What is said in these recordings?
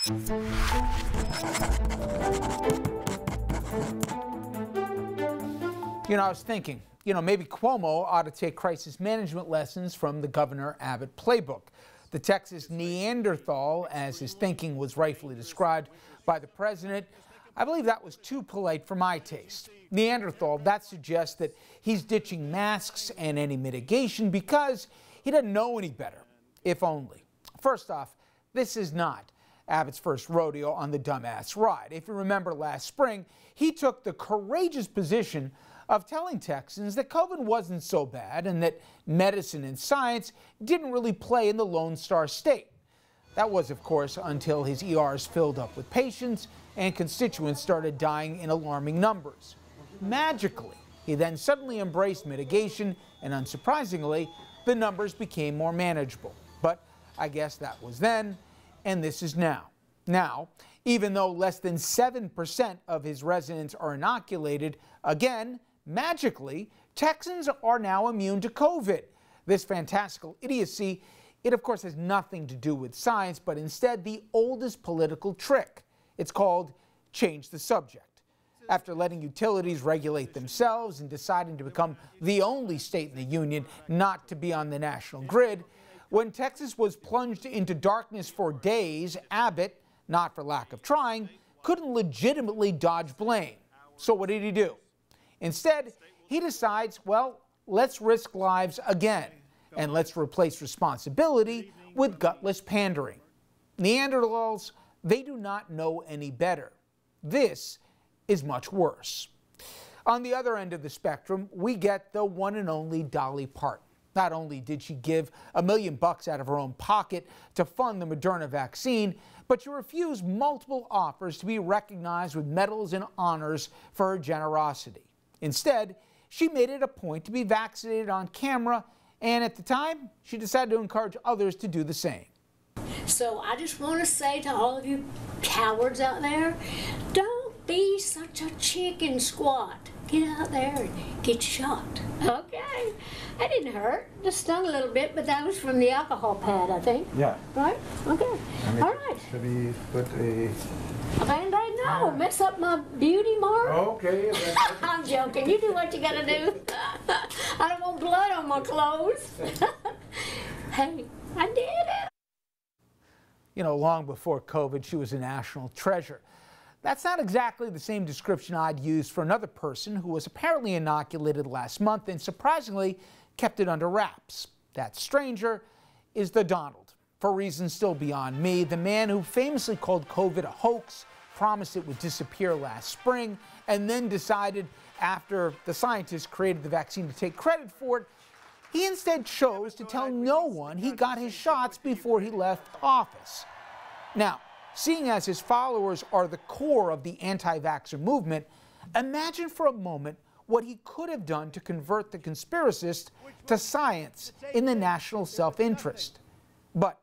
I was thinking, maybe Cuomo ought to take crisis management lessons from the Governor Abbott playbook. The Texas Neanderthal, as his thinking was rightfully described by the president, I believe that was too polite for my taste. Neanderthal, that suggests that he's ditching masks and any mitigation because he doesn't know any better, if only. First off, this is not Abbott's first rodeo on the dumbass ride. If you remember last spring, he took the courageous position of telling Texans that COVID wasn't so bad and that medicine and science didn't really play in the Lone Star State. That was, of course, until his ERs filled up with patients and constituents started dying in alarming numbers. Magically, he then suddenly embraced mitigation, and unsurprisingly, the numbers became more manageable. But I guess that was then, and this is now. Now, even though less than 7% of his residents are inoculated, again, magically, Texans are now immune to COVID. This fantastical idiocy, it of course has nothing to do with science, but instead the oldest political trick. It's called change the subject. After letting utilities regulate themselves and deciding to become the only state in the union not to be on the national grid, when Texas was plunged into darkness for days, Abbott, not for lack of trying, couldn't legitimately dodge blame. So what did he do? Instead, he decides, well, let's risk lives again, and let's replace responsibility with gutless pandering. Neanderthals, they do not know any better. This is much worse. On the other end of the spectrum, we get the one and only Dolly Parton. Not only did she give $1 million out of her own pocket to fund the Moderna vaccine, but she refused multiple offers to be recognized with medals and honors for her generosity. Instead, she made it a point to be vaccinated on camera, and at the time, she decided to encourage others to do the same. So I just want to say to all of you cowards out there, don't be such a chicken squat. Get out there and get shot. Okay. That didn't hurt. Just stung a little bit, but that was from the alcohol pad, I think. Yeah. Right? Okay. All right. Should we put a Band-Aid? No. Mess up my beauty mark? Okay. I'm joking. You do what you gotta do. I don't want blood on my clothes. Hey, I did it. Long before COVID, she was a national treasure. That's not exactly the same description I'd use for another person who was apparently inoculated last month and surprisingly kept it under wraps. That stranger is the Donald. For reasons still beyond me, the man who famously called COVID a hoax, promised it would disappear last spring, and then decided after the scientists created the vaccine to take credit for it, he instead chose to tell no one he got his shots before he left office. Now, seeing as his followers are the core of the anti-vaxxer movement, imagine for a moment what he could have done to convert the conspiracists to science in the national self-interest. But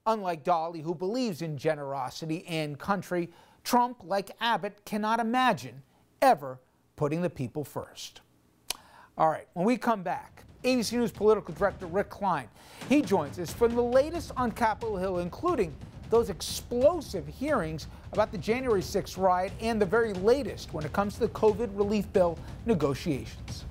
unlike Dolly, who believes in generosity and country, Trump, like Abbott, cannot imagine ever putting the people first. All right, when we come back, ABC News political director Rick Klein, he joins us from the latest on Capitol Hill, including those explosive hearings about the January 6th riot and the very latest when it comes to the COVID relief bill negotiations.